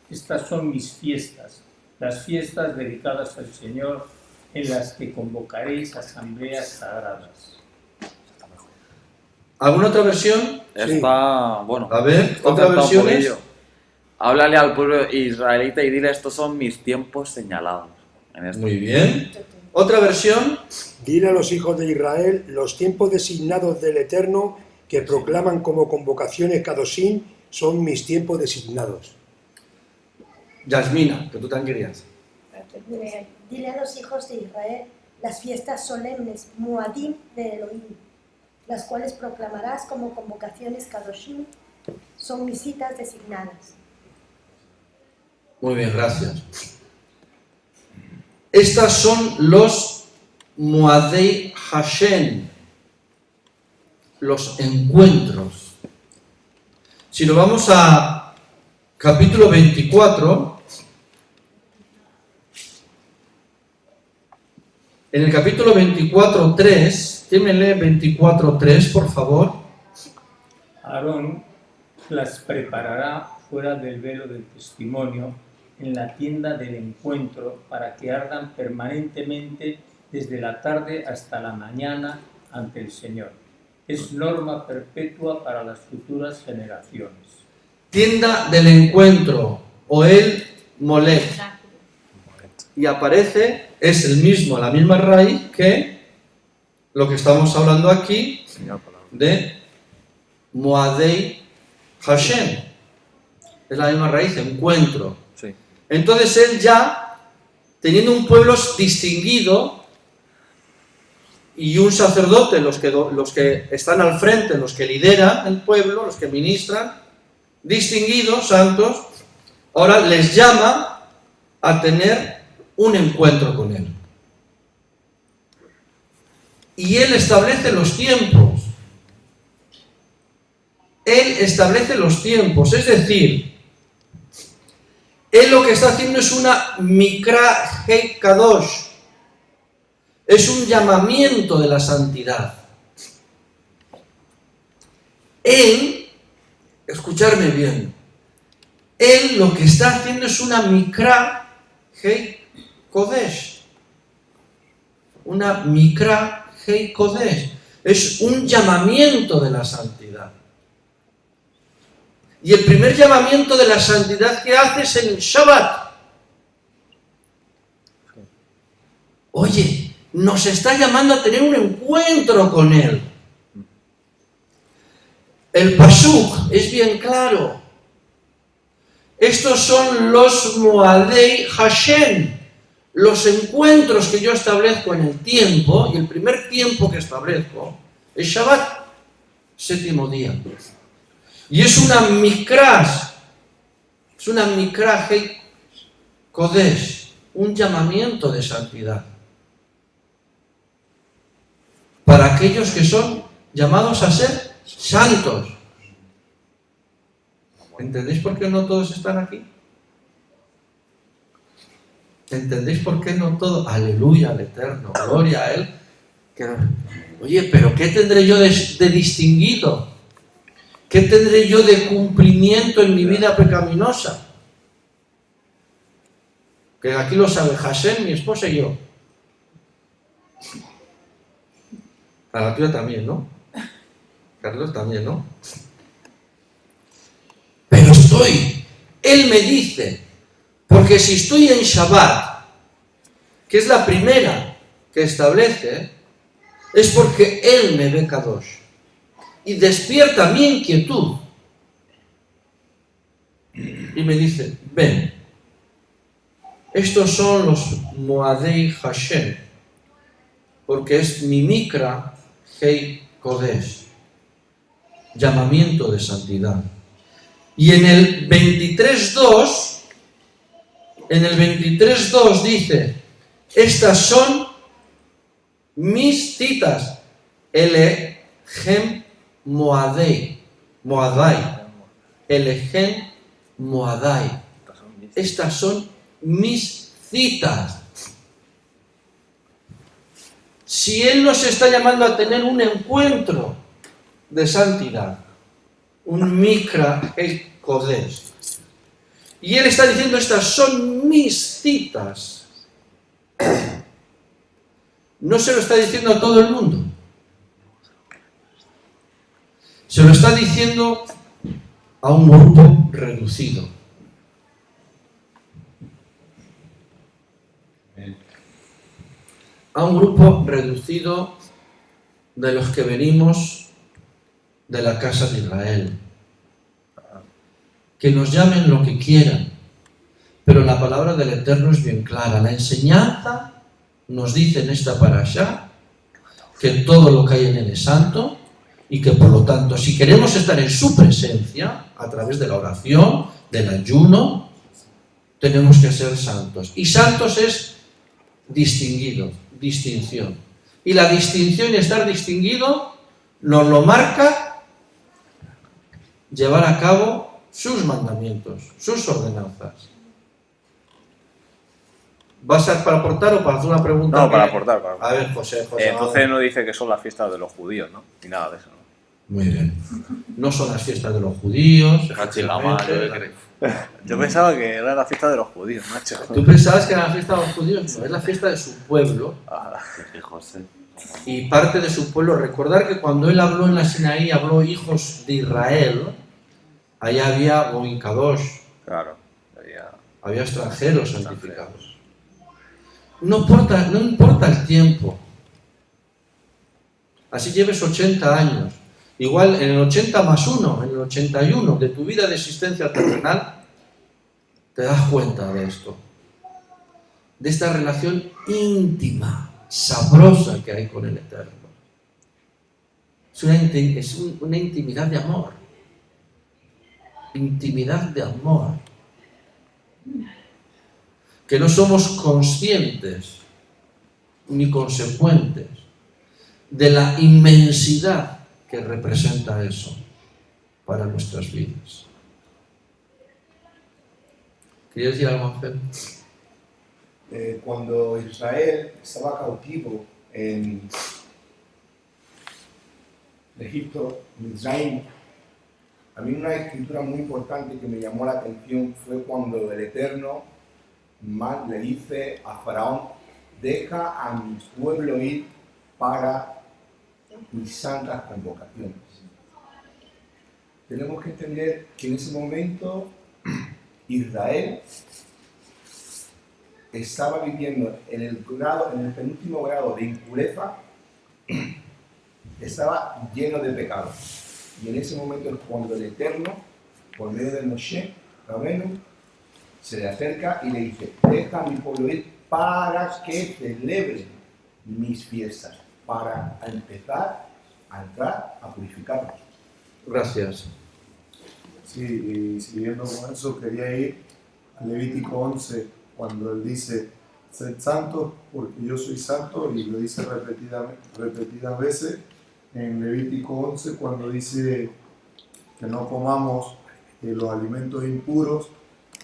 estas son mis fiestas, las fiestas dedicadas al Señor, en las que convocaréis asambleas sagradas. ¿Alguna otra versión? Está, bueno. A ver, otra versión. Háblale al pueblo israelita y dile, estos son mis tiempos señalados. Muy bien. Otra versión. Dile a los hijos de Israel los tiempos designados del Eterno que proclaman como convocaciones Kadoshim son mis tiempos designados. Yasmina, que tú también querías. Dile a los hijos de Israel las fiestas solemnes, Muadim de Elohim, las cuales proclamarás como convocaciones Kadoshim, son mis citas designadas. Muy bien, gracias. Estas son los Moadei Hashem, los encuentros. Si nos vamos a capítulo 24, en el capítulo 24:3, ¿quién me lee 24:3, por favor? Aarón las preparará fuera del velo del testimonio, en la tienda del encuentro, para que ardan permanentemente desde la tarde hasta la mañana ante el Señor. Es norma perpetua para las futuras generaciones. Tienda del encuentro, Oel Molech. Y aparece, es el mismo, la misma raíz que lo que estamos hablando aquí de Moadei Hashem. Es la misma raíz, encuentro. Sí. Entonces él ya, teniendo un pueblo distinguido y un sacerdote, los que están al frente, los que lideran el pueblo, los que ministran, distinguidos, santos, ahora les llama a tener un encuentro con él. Y él establece los tiempos. Él establece los tiempos, es decir, él lo que está haciendo es una Mikra Hei Kadosh, es un llamamiento de la santidad. Él, escucharme bien, él lo que está haciendo es una Mikra Hei Kodesh, una Mikra Hei Kodesh, es un llamamiento de la santidad. Y el primer llamamiento de la santidad que hace es en el Shabbat. Oye, nos está llamando a tener un encuentro con Él. El Pasuk es bien claro. Estos son los Moadei Hashem, los encuentros que yo establezco en el tiempo, y el primer tiempo que establezco es Shabbat, séptimo día. Y es una Mikra Hei Kodesh, un llamamiento de santidad. Para aquellos que son llamados a ser santos. ¿Entendéis por qué no todos están aquí? ¿Entendéis por qué no todos? Aleluya al Eterno, gloria a Él. Oye, pero ¿qué tendré yo de distinguido? ¿Qué tendré yo de cumplimiento en mi vida pecaminosa? Que aquí lo sabe Hashem, mi esposa y yo. A la tuya también, ¿no? Carlos también, ¿no? Pero él me dice, porque si estoy en Shabbat, que es la primera que establece, es porque él me ve Kadosh. Y despierta mi inquietud. Y me dice, ven, estos son los Moadei Hashem, porque es mi Mikra Hei Kodesh, llamamiento de santidad. Y en el 23.2 dice, estas son mis citas, Elechem Moadai, Elechem Moadai. Estas son mis citas. Si Él nos está llamando a tener un encuentro de santidad, un Mikra Hei Kodesh, y Él está diciendo, estas son mis citas, no se lo está diciendo a todo el mundo, se lo está diciendo a un grupo reducido. A un grupo reducido de los que venimos de la casa de Israel. Que nos llamen lo que quieran, pero la palabra del Eterno es bien clara. La enseñanza nos dice en esta parashá que todo lo que hay en Él es santo y que por lo tanto, si queremos estar en su presencia, a través de la oración, del ayuno, tenemos que ser santos. Y santos es distinguido, distinción. Y la distinción y estar distinguido nos lo marca llevar a cabo sus mandamientos, sus ordenanzas. ¿Vas a para aportar o para hacer una pregunta? No, para aportar. A ver, José. Entonces no dice que son las fiestas de los judíos, ¿no? Ni nada de eso, ¿no? Muy bien. No son las fiestas de los judíos. Yo pensaba que era la fiesta de los judíos, macho. ¿Tú pensabas que era la fiesta de los judíos? No, es la fiesta de su pueblo. Y parte de su pueblo. Recordar que cuando él habló en la Sinaí, habló hijos de Israel, allá había Goim Kadosh. Claro. Había extranjeros santificados. No importa el tiempo. Así lleves 80 años. Igual en el 80 más 1, en el 81 de tu vida de existencia terrenal, te das cuenta de esto. De esta relación íntima, sabrosa que hay con el Eterno. Es una intimidad de amor. Intimidad de amor. Que no somos conscientes ni consecuentes de la inmensidad que representa eso para nuestras vidas. ¿Querías decir algo, Ángel? Cuando Israel estaba cautivo en Egipto, en Israel, a mí una escritura muy importante que me llamó la atención fue cuando el Eterno le dice a Faraón, deja a mi pueblo ir para mis santas convocaciones. Tenemos que entender que en ese momento Israel estaba viviendo en el penúltimo grado de impureza, estaba lleno de pecado. Y en ese momento es cuando el Eterno, por medio de Moshe Rabenu, se le acerca y le dice, deja a mi pueblo ir para que celebren mis fiestas, para empezar a entrar a purificarnos. Gracias. Sí, y siguiendo con eso, quería ir a Levítico 11, cuando él dice, sed santos porque yo soy santo, y lo dice repetidas veces. En Levítico 11, cuando dice que no comamos los alimentos impuros,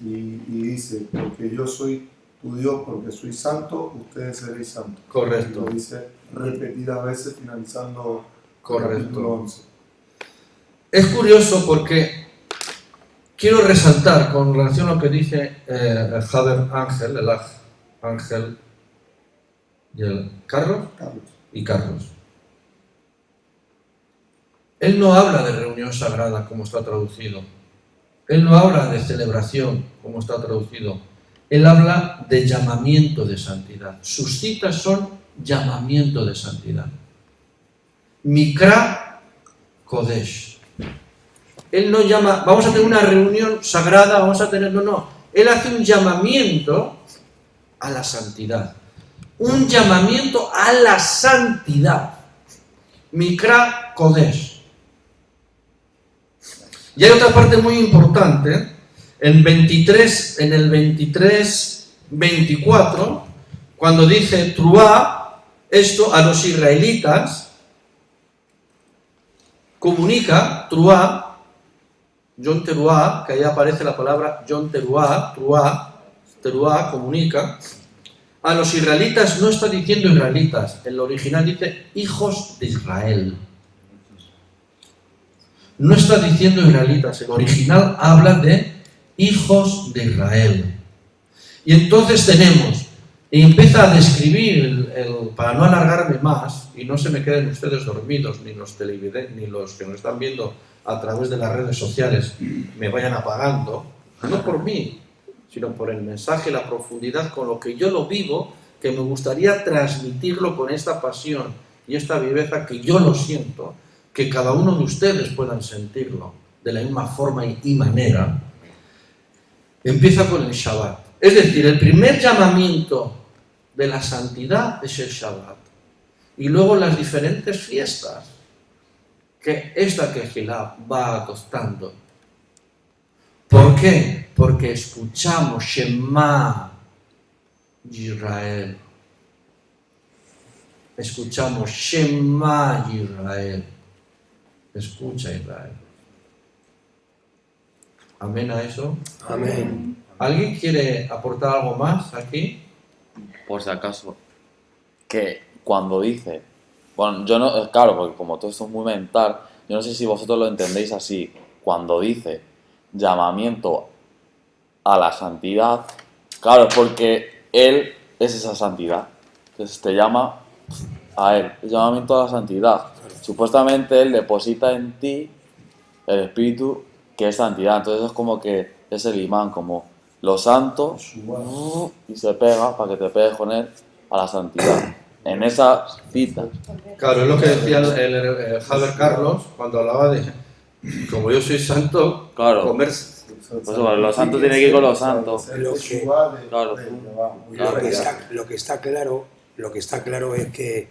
y dice, porque yo soy tu Dios, porque soy santo, ustedes seréis santos. Correcto. Y lo dice repetidas veces, finalizando Correcto. el capítulo 11. Es curioso porque quiero resaltar con relación a lo que dice el Jader Ángel, el Ángel y el Carlos. Él no habla de reunión sagrada como está traducido. Él no habla de celebración como está traducido. Él habla de llamamiento de santidad. Sus citas son llamamiento de santidad. Mikra Kodesh. Él no llama, vamos a tener una reunión sagrada, vamos a tener, no. Él hace un llamamiento a la santidad. Un llamamiento a la santidad. Mikra Kodesh. Y hay otra parte muy importante, en el 23-24, cuando dice Truá, esto a los israelitas, comunica, Truá, Yom Teruá, que ahí aparece la palabra Yom Teruá, Teruá, comunica, a los israelitas no está diciendo israelitas, en el original dice hijos de Israel. No está diciendo israelitas, el original habla de hijos de Israel. Y entonces tenemos, y empieza a describir, para no alargarme más, y no se me queden ustedes dormidos, ni los televidentes, ni los que nos están viendo a través de las redes sociales, me vayan apagando, no por mí, sino por el mensaje, la profundidad con lo que yo lo vivo, que me gustaría transmitirlo con esta pasión y esta viveza que yo lo siento, que cada uno de ustedes puedan sentirlo de la misma forma y manera. Empieza con el Shabbat. Es decir, el primer llamamiento de la santidad es el Shabbat. Y luego las diferentes fiestas que esta Kehilá va adoptando. ¿Por qué? Porque escuchamos Shema Yisrael. Escuchamos Shema Yisrael. Escucha Israel. ¿Amén a eso? Amén. ¿Alguien quiere aportar algo más aquí? Por si acaso, que cuando dice, bueno, yo no, claro, porque como todo esto es muy mental, yo no sé si vosotros lo entendéis así, cuando dice llamamiento a la santidad, claro, porque Él es esa santidad, entonces te llama a Él, el llamamiento a la santidad. Supuestamente Él deposita en ti el Espíritu que es santidad, entonces es como que es el imán, como lo santo, y se pega para que te pegues con Él a la santidad, en esas citas. Claro, es lo que decía el Javier Carlos cuando hablaba de, como yo soy santo, claro, comer. Pues bueno, los santos tienen que ir con los santos. Lo que está claro es que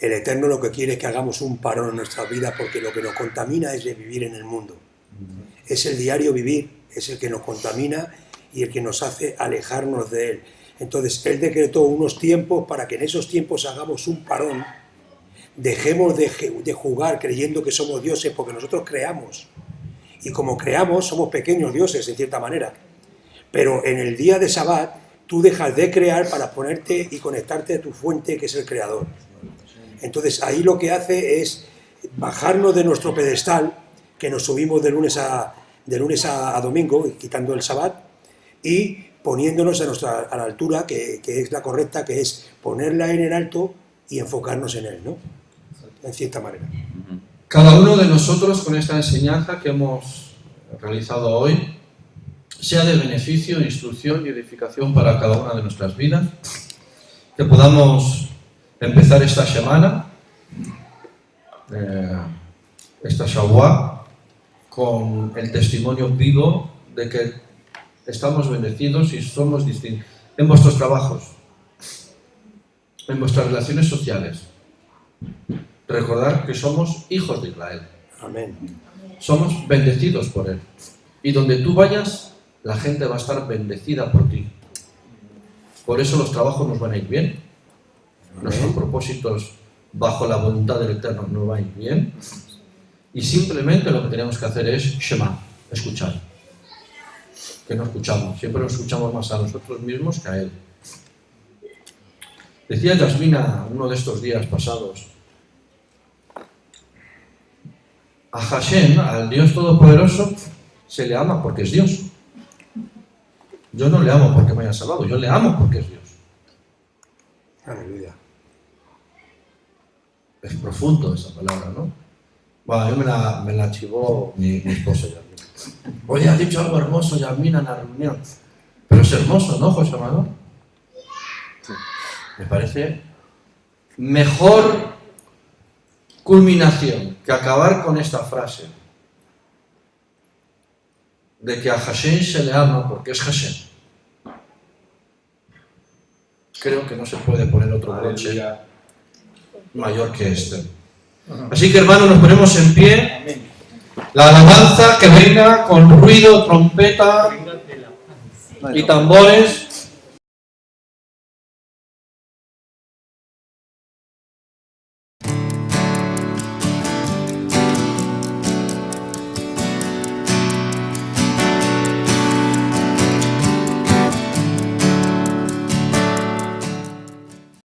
el Eterno lo que quiere es que hagamos un parón en nuestras vidas, porque lo que nos contamina es de vivir en el mundo. Es el diario vivir, es el que nos contamina y el que nos hace alejarnos de Él. Entonces, Él decretó unos tiempos para que en esos tiempos hagamos un parón, dejemos de jugar creyendo que somos dioses, porque nosotros creamos. Y como creamos, somos pequeños dioses, en cierta manera. Pero en el día de Shabbat, tú dejas de crear para ponerte y conectarte a tu fuente, que es el Creador. Entonces, ahí lo que hace es bajarnos de nuestro pedestal, que nos subimos de lunes a domingo, quitando el Shabbat, y poniéndonos a la altura que es la correcta, que es ponerla en el alto y enfocarnos en Él, ¿no? En cierta manera. Cada uno de nosotros, con esta enseñanza que hemos realizado hoy, sea de beneficio, instrucción y edificación para cada una de nuestras vidas, que podamos empezar esta semana, esta Shavuot, con el testimonio vivo de que estamos bendecidos y somos distintos en vuestros trabajos, en vuestras relaciones sociales. Recordad que somos hijos de Israel. Amén. Somos bendecidos por Él. Y donde tú vayas, la gente va a estar bendecida por ti. Por eso los trabajos nos van a ir bien. Nuestros propósitos bajo la voluntad del Eterno nos van a ir bien. Y simplemente lo que tenemos que hacer es Shema, escuchar. Que no escuchamos. Siempre nos escuchamos más a nosotros mismos que a Él. Decía Yasmina uno de estos días pasados, a Hashem, al Dios Todopoderoso, se le ama porque es Dios. Yo no le amo porque me haya salvado, yo le amo porque es Dios. Aleluya. Es profundo esa palabra, ¿no? Bueno, yo me la chivó mi esposa Yasmina. Oye, has dicho algo hermoso, Yasmina, en la reunión. Pero es hermoso, ¿no, José Amado? Sí. Me parece mejor culminación que acabar con esta frase de que a Hashem se le ama porque es Hashem. Creo que no se puede poner otro broche mayor que este. Así que, hermanos, nos ponemos en pie. La alabanza que venga con ruido, trompeta y tambores.